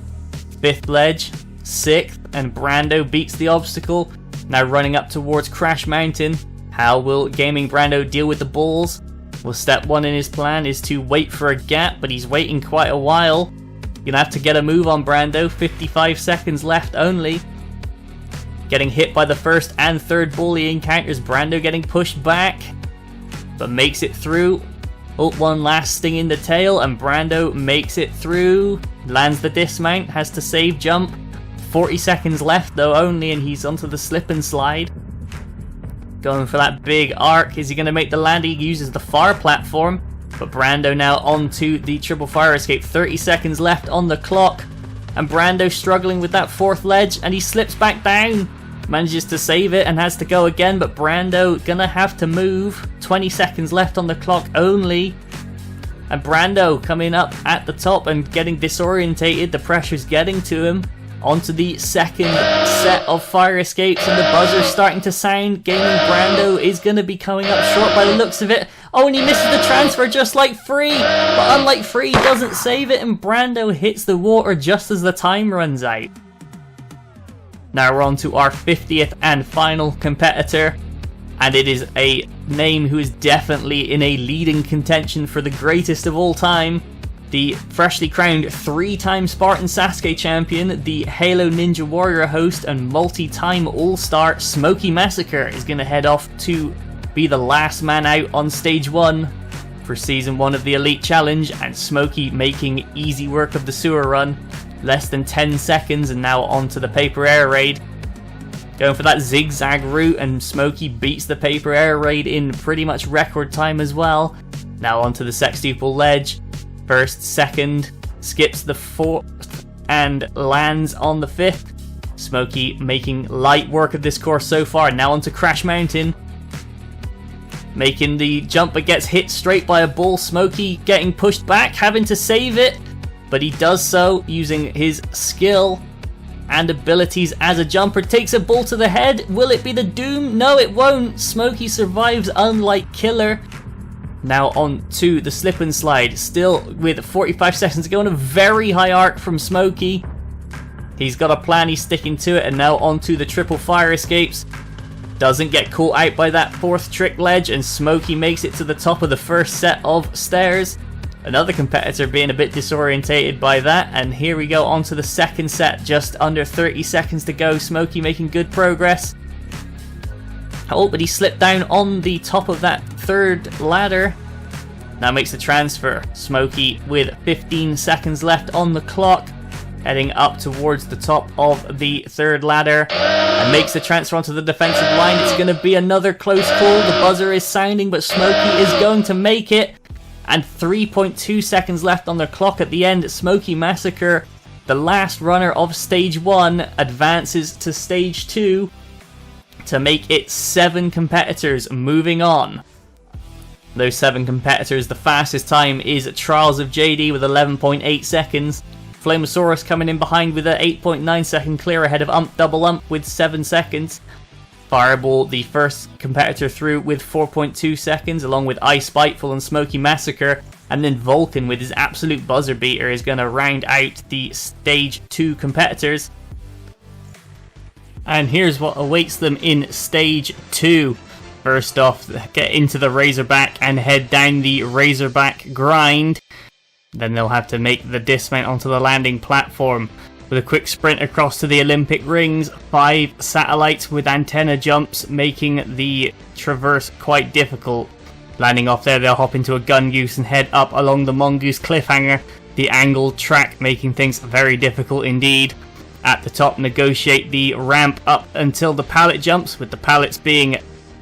fifth ledge, sixth, and Brando beats the obstacle. Now running up towards Crash Mountain. How will Gaming Brando deal with the balls? Well, step 1 in his plan is to wait for a gap, but he's waiting quite a while. You're gonna have to get a move on Brando, 55 seconds left only. Getting hit by the first and third ball he encounters, Brando getting pushed back, but makes it through. Oh, one last sting in the tail, and Brando makes it through. Lands the dismount, has to save jump. 40 seconds left though only, and he's onto the slip and slide. Going for that big arc. Is he going to make the land? He uses the fire platform, but Brando now onto the triple fire escape. 30 seconds left on the clock, and Brando struggling with that fourth ledge, and he slips back down. Manages to save it and has to go again, but Brando gonna have to move. 20 seconds left on the clock only. And Brando coming up at the top and getting disorientated. The pressure's getting to him. Onto the second set of fire escapes, and the buzzer's starting to sound. Gaming Brando is gonna be coming up short by the looks of it. Oh, and he misses the transfer just like Free. But unlike Free, he doesn't save it, and Brando hits the water just as the time runs out. Now we're on to our 50th and final competitor, and it is a name who is definitely in a leading contention for the greatest of all time. The freshly crowned 3-time Spartan Sasuke champion, the Halo Ninja Warrior host and multi-time all-star Smokey Massacre is going to head off to be the last man out on stage 1 for season 1 of the Elite Challenge, and Smokey making easy work of the sewer run. Less than 10 seconds, and now onto the paper air raid. Going for that zigzag route, and Smokey beats the paper air raid in pretty much record time as well. Now onto the sextuple ledge. First, second, skips the fourth, and lands on the fifth. Smokey making light work of this course so far. Now onto Crash Mountain. Making the jump, but gets hit straight by a ball. Smokey getting pushed back, having to save it. But he does so using his skill and abilities as a jumper. Takes a ball to the head. Will it be the doom? No, it won't. Smokey survives, unlike Killer. Now on to the slip and slide. Still with 45 seconds to go on a very high arc from Smokey. He's got a plan, he's sticking to it, and now on to the triple fire escapes. Doesn't get caught out by that fourth trick ledge, and Smokey makes it to the top of the first set of stairs. Another competitor being a bit disorientated by that, and here we go on to the second set. Just under 30 seconds to go. Smokey making good progress. Oh, but he slipped down on the top of that third ladder. Now makes the transfer. Smokey with 15 seconds left on the clock, heading up towards the top of the third ladder, and makes the transfer onto the defensive line. It's going to be another close call. The buzzer is sounding, but Smokey is going to make it. And 3.2 seconds left on the clock at the end. Smokey Massacre, the last runner of stage 1, advances to stage 2 to make it 7 competitors moving on. Those 7 competitors, the fastest time is Trials of JD with 11.8 seconds. Flamosaurus coming in behind with an 8.9 second clear ahead of Ump Double Ump with 7 seconds. Fireball, the first competitor through with 4.2 seconds, along with Ice Spiteful and Smokey Massacre. And then Vulcan with his absolute buzzer beater is going to round out the stage 2 competitors. And here's what awaits them in stage 2. First off, get into the Razorback and head down the Razorback grind. Then they'll have to make the dismount onto the landing platform. With a quick sprint across to the Olympic rings, 5 satellites with antenna jumps, making the traverse quite difficult. Landing off there, they'll hop into a gun goose and head up along the mongoose cliffhanger, the angled track making things very difficult indeed. at the top negotiate the ramp up until the pallet jumps, with the pallets being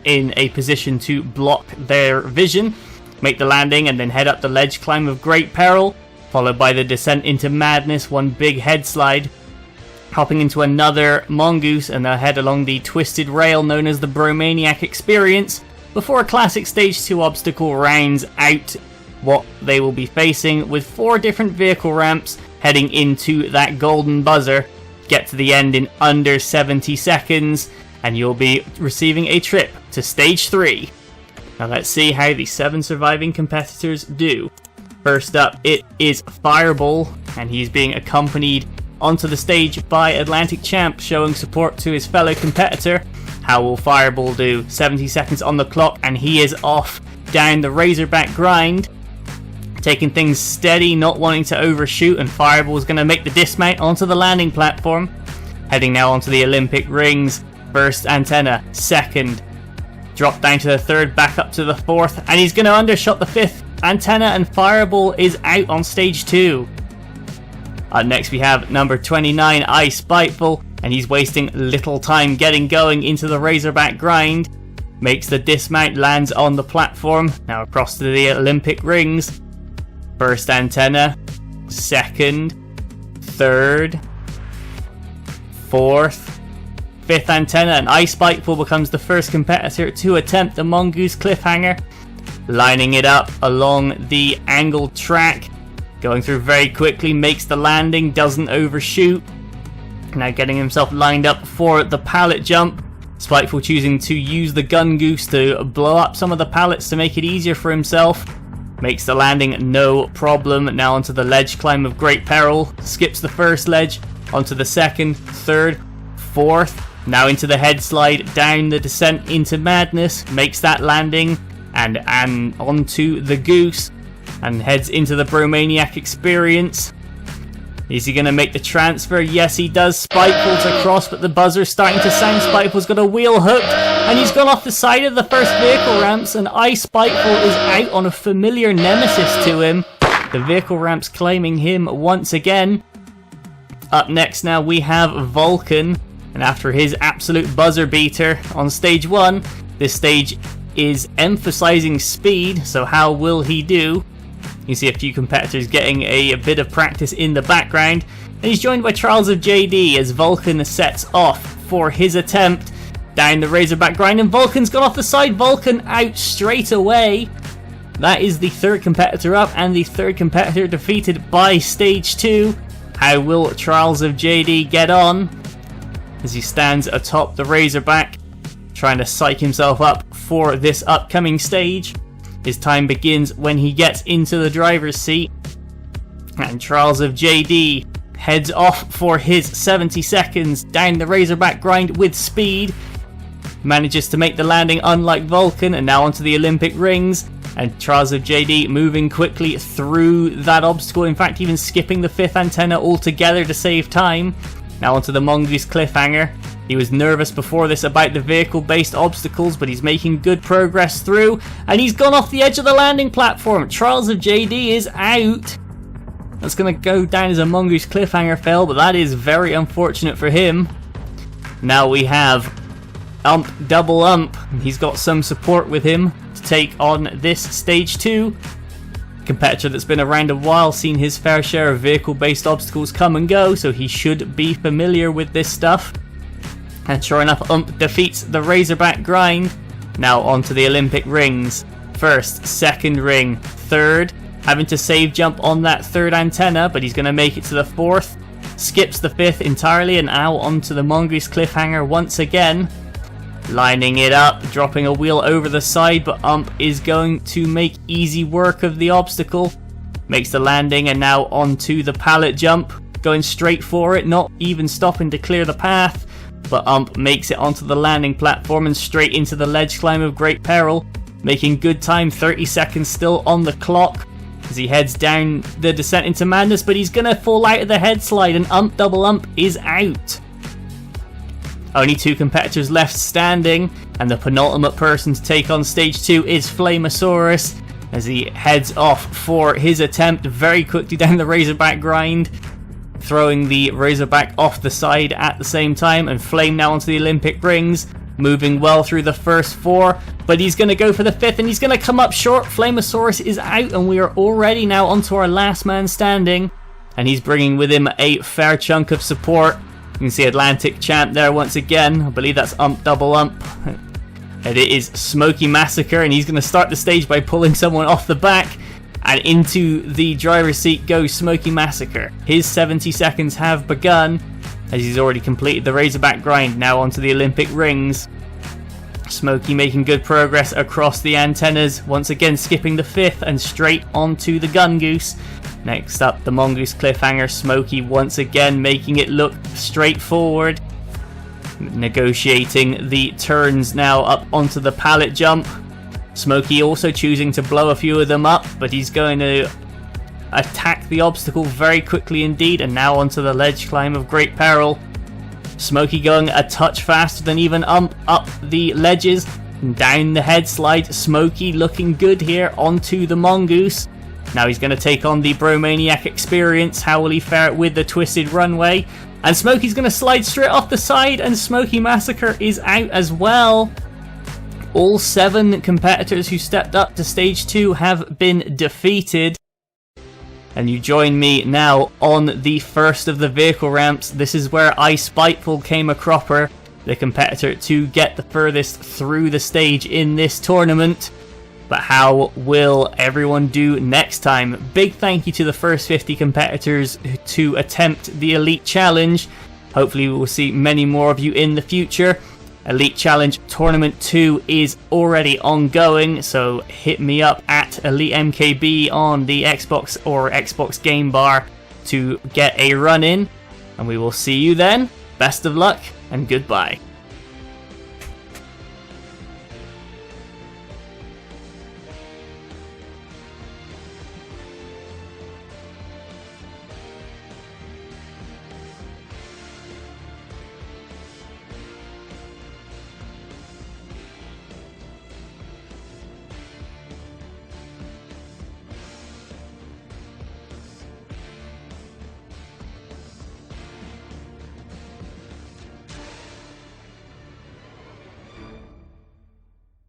in a position to block their vision. Make the landing and then head up the ledge climb of great peril, followed by the descent into madness, one big head slide, hopping into another mongoose, and they'll head along the twisted rail known as the Bromaniac experience, before a classic stage 2 obstacle rounds out what they will be facing, with 4 different vehicle ramps heading into that golden buzzer. Get to the end in under 70 seconds and you'll be receiving a trip to stage 3. Now let's see how the 7 surviving competitors do. First up, it is Fireball, and he's being accompanied onto the stage by Atlantic Champ, showing support to his fellow competitor. How will Fireball do? 70 seconds on the clock and he is off down the Razorback grind, taking things steady, not wanting to overshoot, and Fireball is going to make the dismount onto the landing platform. Heading now onto the Olympic rings. First antenna, second, drop down to the third, back up to the fourth, and he's going to undershot the 5th antenna, and Fireball is out on stage 2. Next we have number 29, I Spiteful, and he's wasting little time getting going into the Razorback grind. Makes the dismount, lands on the platform, now across to the Olympic rings. First antenna, second, third, fourth, 5th antenna, and I Spiteful becomes the first competitor to attempt the Mongoose Cliffhanger. Lining it up along the angled track, going through very quickly, makes the landing, doesn't overshoot. Now getting himself lined up for the pallet jump. Spiteful choosing to use the Gun Goose to blow up some of the pallets to make it easier for himself. Makes the landing no problem. Now onto the ledge climb of great peril. Skips the first ledge, onto the second, third, fourth. Now into the head slide, down the descent into madness. Makes that landing and onto the goose and heads into the Bromaniac experience. Is he going to make the transfer? Yes, he does. Spiteful's across, but the buzzer's starting to sound. Spiteful's got a wheel hooked, and he's gone off the side of the first vehicle ramps, and I Spiteful is out on a familiar nemesis to him. The vehicle ramps claiming him once again. Up next now we have Vulcan, and after his absolute buzzer beater on stage 1, this stage is emphasizing speed, so how will he do? You see a few competitors getting a bit of practice in the background, and he's joined by Trials of JD as Vulcan sets off for his attempt down the Razorback grind, and Vulcan's gone off the side. Vulcan out straight away. That is the 3rd competitor up, and the 3rd competitor defeated by stage 2. How will Trials of JD get on as he stands atop the Razorback, trying to psych himself up for this upcoming stage? His time begins when he gets into the driver's seat, and Trials of JD heads off for his 70 seconds down the Razorback grind with speed. Manages to make the landing unlike Vulcan, and now onto the Olympic rings, and Trials of JD moving quickly through that obstacle, in fact even skipping the 5th antenna altogether to save time. Now onto the Mongoose Cliffhanger. He was nervous before this about the vehicle-based obstacles, but he's making good progress through, and he's gone off the edge of the landing platform. Trials of JD is out. That's going to go down as a Mongoose Cliffhanger fail, but that is very unfortunate for him. Now we have Ump Double Ump. He's got some support with him to take on this stage 2. Competitor that's been around a while, seen his fair share of vehicle-based obstacles come and go, so he should be familiar with this stuff. And sure enough, Ump defeats the Razorback grind. Now onto the Olympic rings. First, second ring, third. Having to save jump on that 3rd antenna, but he's going to make it to the 4th. Skips the 5th entirely, and now onto the Mongoose Cliffhanger once again. Lining it up, dropping a wheel over the side, but Ump is going to make easy work of the obstacle. Makes the landing, and now onto the pallet jump. Going straight for it, not even stopping to clear the path. But Ump makes it onto the landing platform and straight into the ledge climb of great peril. Making good time, 30 seconds still on the clock as he heads down the descent into madness, but he's going to fall out of the head slide, and Ump Double Ump is out. Only 2 competitors left standing, and the penultimate person to take on stage 2 is Flamosaurus as he heads off for his attempt very quickly down the Razorback grind. throwing the Razorback off the side at the same time, and Flame now onto the Olympic rings, moving well through the first 4, but he's going to go for the 5th and he's going to come up short. Flamosaurus is out and we are already now onto our last man standing, and he's bringing with him a fair chunk of support. You can see Atlantic Champ there once again. I believe that's ump double ump. And it is Smoky Massacre, and he's going to start the stage by pulling someone off the back, and into the driver's seat goes Smoky Massacre. His 70 seconds have begun, as he's already completed the Razorback grind, now onto the Olympic rings. Smoky making good progress across the antennas, once again skipping the 5th and straight onto the Gun Goose. Next up, the Mongoose Cliffhanger. Smoky once again making it look straightforward. Negotiating the turns now up onto the pallet jump. Smoky also choosing to blow a few of them up, but he's going to attack the obstacle very quickly indeed, and now onto the ledge climb of great peril. Smoky going a touch faster than even ump up the ledges, and down the head slide. Smoky looking good here onto the Mongoose. Now he's going to take on the Bromaniac Experience. How will he fare with the Twisted Runway? And Smoky's going to slide straight off the side, and Smoky Massacre is out as well. All 7 competitors who stepped up to stage 2 have been defeated. And you join me now on the first of the vehicle ramps. This is where I Spiteful came a cropper, the competitor to get the furthest through the stage in this tournament. But how will everyone do next time? Big thank you to the first 50 competitors to attempt the Elite Challenge. Hopefully we will see many more of you in the future. Elite Challenge Tournament 2 is already ongoing, so hit me up at Elite MKB on the Xbox or Xbox Game Bar to get a run in. And we will see you then. Best of luck and goodbye.